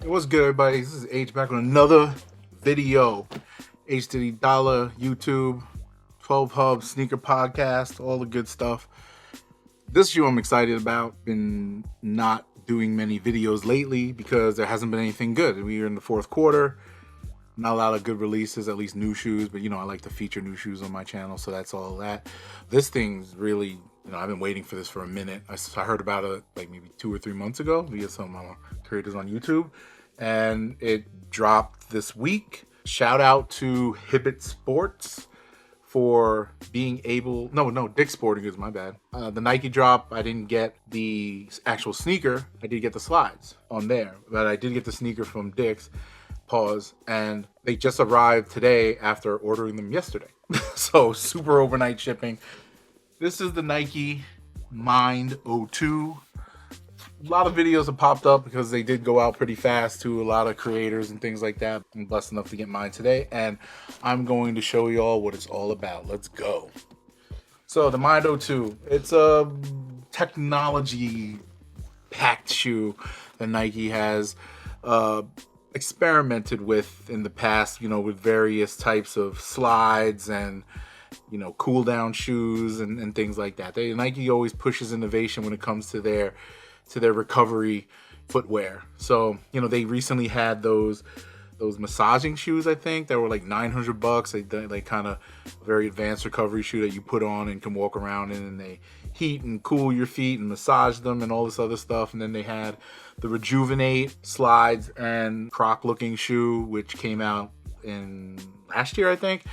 What's good, everybody? This is H back with another video. H-Diddy Dollar, YouTube, 12 Hub, Sneaker Podcast, all the good stuff. This shoe I'm excited about. Been not doing many videos lately because there hasn't been anything good. We are in the fourth quarter. Not a lot of good releases, at least new shoes, but I like to feature new shoes on my channel, so that's all that. This thing's really, I've been waiting for this for a minute. I heard about it like maybe 2 or 3 months ago via some creators on YouTube, and it dropped this week. Shout out to Hibbett Sports for being able, no, Dick's Sporting Goods, my bad. The Nike drop, I didn't get the actual sneaker. I did get the slides on there, but I did get the sneaker from Dick's. Pause. And they just arrived today after ordering them yesterday. So super overnight shipping. This is the Nike Mind O02. A lot of videos have popped up because they did go out pretty fast to a lot of creators and things like that. I'm blessed enough to get mine today, and I'm going to show y'all what it's all about. Let's go. So the Mind O02, it's a technology packed shoe that Nike has experimented with in the past, with various types of slides and cool down shoes and things like that. Nike always pushes innovation when it comes to their recovery footwear. So they recently had those massaging shoes, I think, that were like $900. They kind of very advanced recovery shoe that you put on and can walk around in, and they heat and cool your feet and massage them and all this other stuff. And then they had the Rejuvenate slides and croc looking shoe, which came out in last year, I think.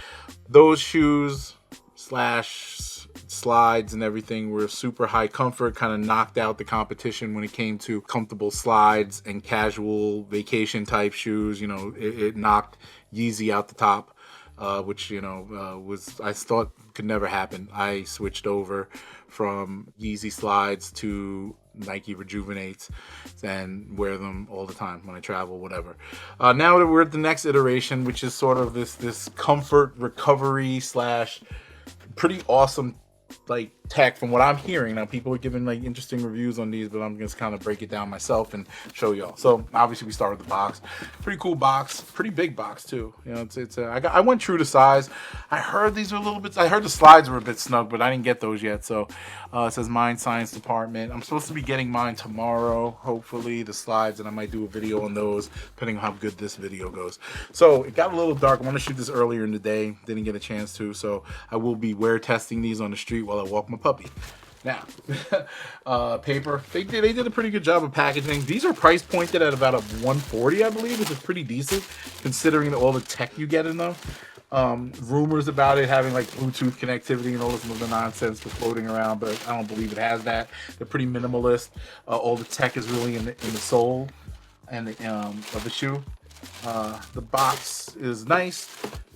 Those shoes slash slides and everything were super high comfort, kind of knocked out the competition when it came to comfortable slides and casual vacation type shoes. It knocked Yeezy out the top, which was, I thought could never happen. I switched over from Yeezy slides to Nike Rejuvenates and wear them all the time when I travel, whatever. Now that we're at the next iteration, which is sort of this comfort recovery slash pretty awesome like tech from what I'm hearing. Now people are giving like interesting reviews on these, but I'm just kind of break it down myself and show y'all. So obviously we start with the box. Pretty cool box, pretty big box too. I went true to size. I heard these were a little bit, I heard the slides were a bit snug, but I didn't get those yet. So it says Mind Science Department. I'm supposed to be getting mine tomorrow, hopefully, the slides, and I might do a video on those depending on how good this video goes. So it got a little dark. I want to shoot this earlier in the day, didn't get a chance to, so I will be wear testing these on the street while I walk my puppy. Now, paper. They did a pretty good job of packaging. These are price pointed at about a $140, I believe, which is pretty decent considering all the tech you get in them. Rumors about it having like Bluetooth connectivity and all this other nonsense was floating around, but I don't believe it has that. They're pretty minimalist. All the tech is really in the sole and of the shoe. The box is nice.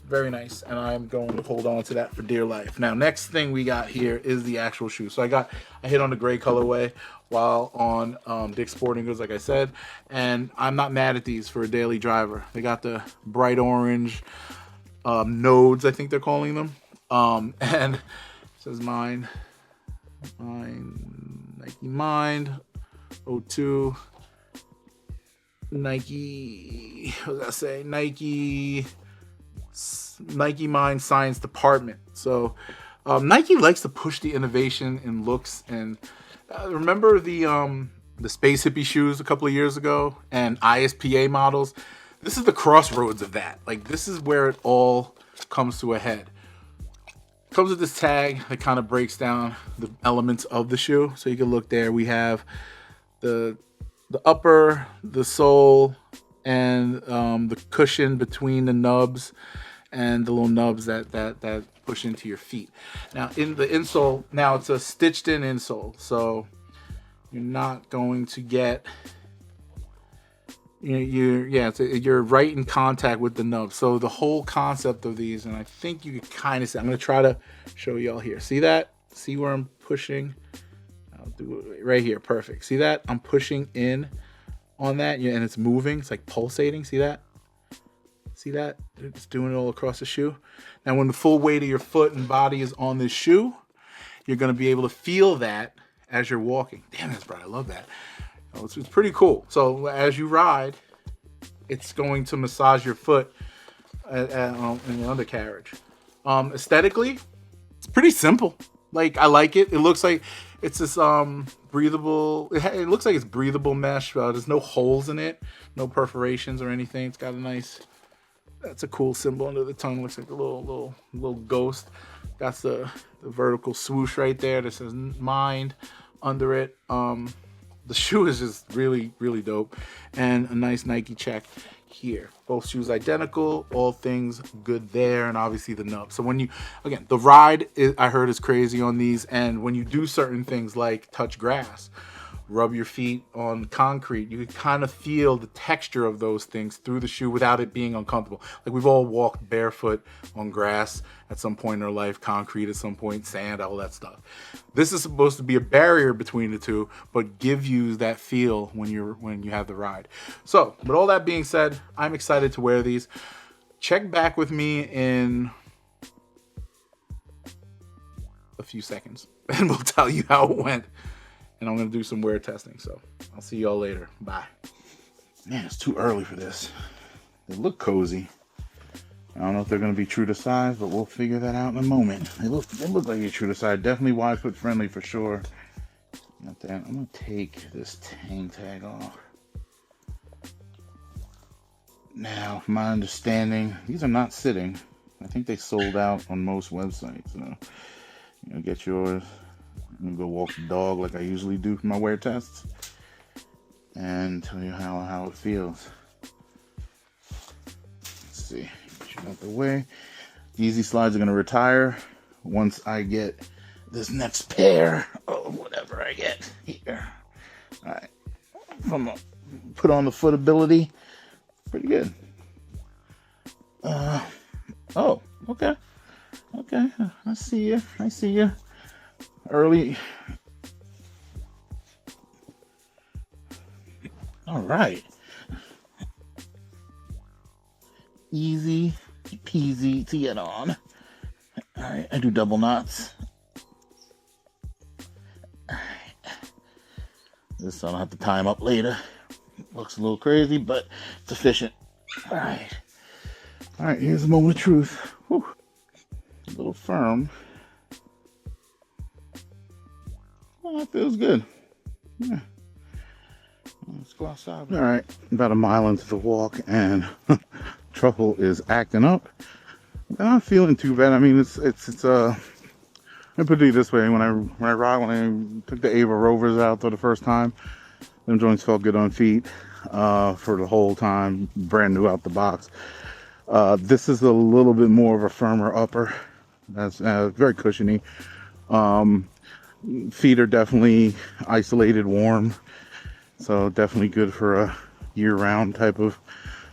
Very nice, and I'm going to hold on to that for dear life. Now, next thing we got here is the actual shoe. So I hit on the gray colorway while on Dick's Sporting Goods, like I said, and I'm not mad at these for a daily driver. They got the bright orange nodes, I think they're calling them, and it says Nike Mind O02, Nike. What did I say? Nike Mind Science Department. So Nike likes to push the innovation in looks, and remember the space hippie shoes a couple of years ago and ISPA models. This is the crossroads of that. Like, this is where it all comes to a head. Comes with this tag that kind of breaks down the elements of the shoe. So you can look there. We have the upper, the sole, and the cushion between the nubs and the little nubs that push into your feet. Now in the insole, now it's a stitched in insole, so you're not going to get you're right in contact with the nub. So the whole concept of these, and I think you can kind of see, I'm going to try to show y'all here. See that? See where I'm pushing? I'll do it right here. Perfect. See that? I'm pushing in on that, and it's moving. It's like pulsating. See that? See that? It's doing it all across the shoe. Now, when the full weight of your foot and body is on this shoe, you're going to be able to feel that as you're walking. Damn, that's bright. I love that. It's pretty cool. So as you ride, it's going to massage your foot in the undercarriage. Aesthetically, it's pretty simple. Like, I like it. It looks like it's this breathable. It looks like it's breathable mesh. There's no holes in it, no perforations or anything. It's got a nice. That's a cool symbol under the tongue. Looks like a little ghost. That's the vertical swoosh right there that says "Mind" under it. The shoe is just really, really dope, and a nice Nike check here. Both shoes identical, all things good there, and obviously the nub. So when you, again, the ride I heard is crazy on these, and when you do certain things like touch grass, rub your feet on concrete, you can kind of feel the texture of those things through the shoe without it being uncomfortable. Like, we've all walked barefoot on grass at some point in our life, concrete at some point, sand, all that stuff. This is supposed to be a barrier between the two, but give you that feel when you have the ride. So, with all that being said, I'm excited to wear these. Check back with me in a few seconds, and we'll tell you how it went. And I'm going to do some wear testing. So I'll see y'all later. Bye. Man, it's too early for this. They look cozy. I don't know if they're going to be true to size, but we'll figure that out in a moment. They look like they're true to size. Definitely wide foot friendly for sure. Not that. I'm going to take this hang tag off. Now, from my understanding, these are not sitting. I think they sold out on most websites. So, get yours. I'm gonna go walk the dog like I usually do for my wear tests and tell you how it feels. Let's see, get you out the way. Yeezy slides are gonna retire once I get this next pair of whatever I get here. All right, from a put on the footability, pretty good. Oh, okay, I see you. Early. All right. Easy peasy to get on. All right, I do double knots. All right. This I don't have to tie them up later. Looks a little crazy, but it's efficient. All right. Here's a moment of truth. Whew. A little firm. Oh, that feels good. Yeah. Let's go outside. All right, about a mile into the walk, and trouble is acting up. I'm not feeling too bad. I mean, it's let me put it this way: when I took the Ava Rovers out for the first time, them joints felt good on feet for the whole time, brand new out the box. This is a little bit more of a firmer upper. That's very cushiony. Feet are definitely isolated warm, so definitely good for a year-round type of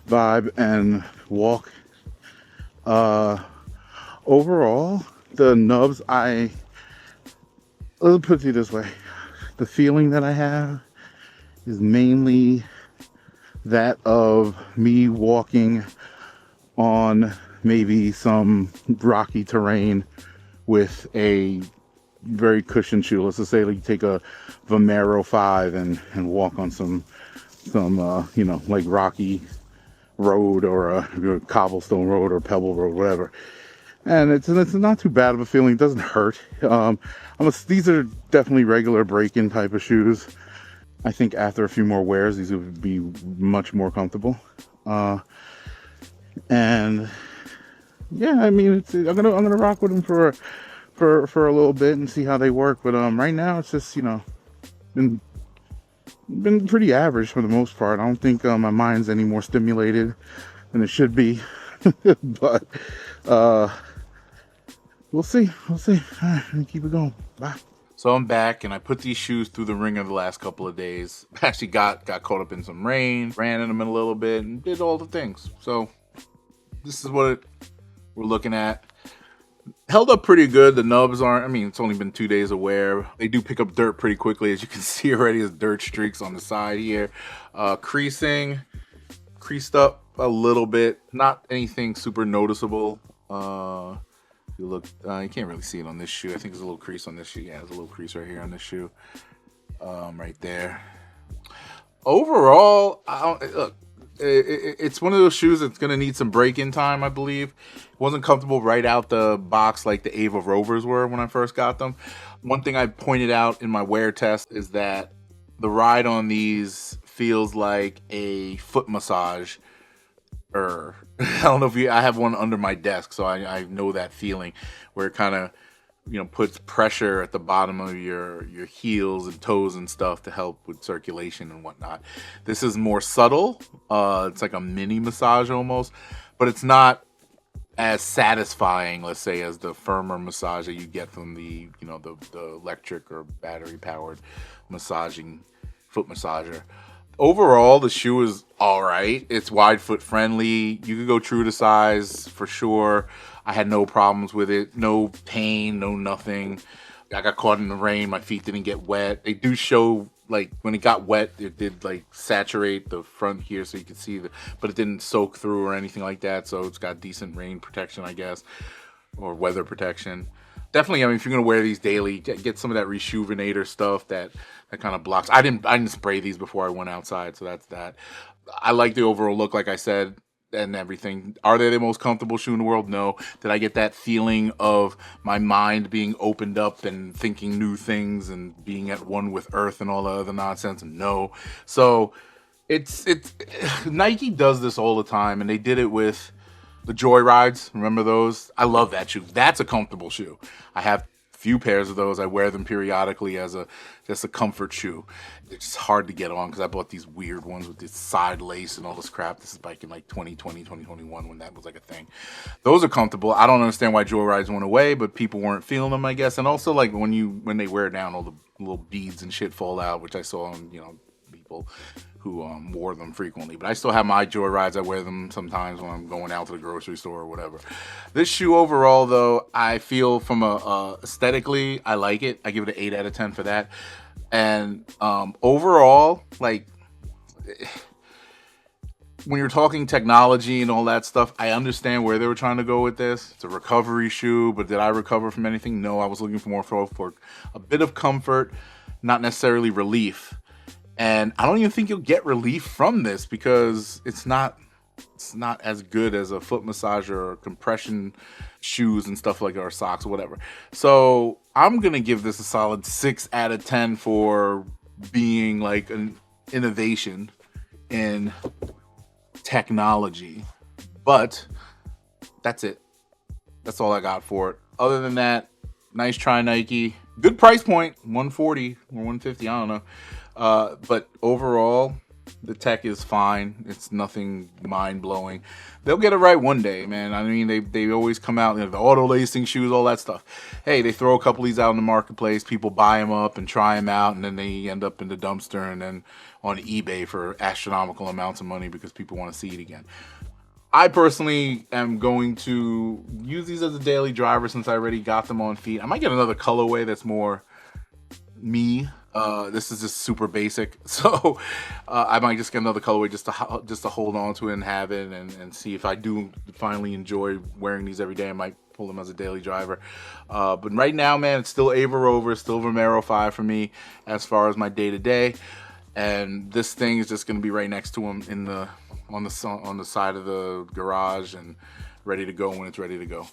vibe and walk. Overall, the nubs, let's put it this way, the feeling that I have is mainly that of me walking on maybe some rocky terrain with a very cushioned shoe. Let's just say like you take a Vomero 5 and walk on some like rocky road or a cobblestone road or pebble road, whatever. And it's not too bad of a feeling. It doesn't hurt. These are definitely regular break-in type of shoes. I think after a few more wears, these would be much more comfortable. And yeah, I mean, I'm gonna rock with them for a little bit and see how they work. But right now it's just been pretty average for the most part. I don't think my mind's any more stimulated than it should be. But we'll see. All right, let me keep it going. Bye. So I'm back, and I put these shoes through the ringer the last couple of days. Actually got caught up in some rain, ran in them a little bit, and did all the things. So this is what we're looking at. Held up pretty good. The nubs aren't, I mean, it's only been 2 days of wear. They do pick up dirt pretty quickly. As you can see already, there's dirt streaks on the side here. Creased up a little bit. Not anything super noticeable. If you look, you can't really see it on this shoe. I think there's a little crease on this shoe. Yeah, there's a little crease right here on this shoe. Right there. Overall, look, It's one of those shoes that's going to need some break-in time, I believe. It wasn't comfortable right out the box like the Ava Rovers were when I first got them. One thing I pointed out in my wear test is that the ride on these feels like a foot massage. I don't know if I have one under my desk, so I know that feeling where it kind of puts pressure at the bottom of your heels and toes and stuff to help with circulation and whatnot. This is more subtle. It's like a mini massage almost, but it's not as satisfying, let's say, as the firmer massage that you get from the the electric or battery powered massaging foot massager. Overall, the shoe is all right. It's wide foot friendly. You could go true to size for sure. I had no problems with it. No pain, no nothing. I got caught in the rain. My feet didn't get wet. They do show, like, when it got wet, it did, like, saturate the front here so you could see but it didn't soak through or anything like that. So it's got decent rain protection, I guess, or weather protection. Definitely, I mean, if you're gonna wear these daily, get some of that Rejuvenator stuff that kind of blocks. I didn't spray these before I went outside, so that's that. I like the overall look, like I said, and everything. Are they the most comfortable shoe in the world? No. Did I get that feeling of my mind being opened up and thinking new things and being at one with Earth and all the other nonsense? No. So it's Nike does this all the time, and they did it with the Joyrides. Remember those? I love that shoe. That's a comfortable shoe. I have a few pairs of those. I wear them periodically as just a comfort shoe. It's just hard to get on because I bought these weird ones with this side lace and all this crap. This is back in like 2020, 2021 when that was like a thing. Those are comfortable. I don't understand why Joyrides went away, but people weren't feeling them, I guess. And also, like, when they wear down, all the little beads and shit fall out, which I saw on people who wore them frequently. But I still have my Joyrides. I wear them sometimes when I'm going out to the grocery store or whatever. This shoe overall, though, I feel from aesthetically, I like it. I give it an 8 out of 10 for that. And overall, like, when you're talking technology and all that stuff, I understand where they were trying to go with this. It's a recovery shoe, but did I recover from anything? No, I was looking for more for a bit of comfort, not necessarily relief. And I don't even think you'll get relief from this because it's not as good as a foot massager or compression shoes and stuff like that, or socks or whatever. So I'm going to give this a solid 6 out of 10 for being like an innovation in technology. But that's it. That's all I got for it. Other than that, nice try, Nike. Good price point, $140 or $150, I don't know. But overall, the tech is fine. It's nothing mind-blowing. They'll get it right one day, man. I mean, they always come out, the auto-lacing shoes, all that stuff. Hey, they throw a couple of these out in the marketplace. People buy them up and try them out, and then they end up in the dumpster and then on eBay for astronomical amounts of money because people want to see it again. I personally am going to use these as a daily driver since I already got them on feet. I might get another colorway that's more me. This is just super basic, so I might just get another colorway just to hold on to it and have it, and see if I do finally enjoy wearing these every day. I might pull them as a daily driver. But right now, man, it's still Ava Rovers, still Vomero 5 for me as far as my day to day, and this thing is just gonna be right next to him on the side of the garage and ready to go when it's ready to go.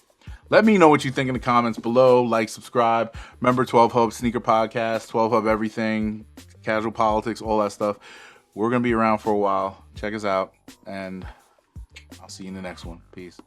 Let me know what you think in the comments below. Like, subscribe. Remember 12 Hub Sneaker Podcast, 12 Hub everything, casual politics, all that stuff. We're going to be around for a while. Check us out, and I'll see you in the next one. Peace.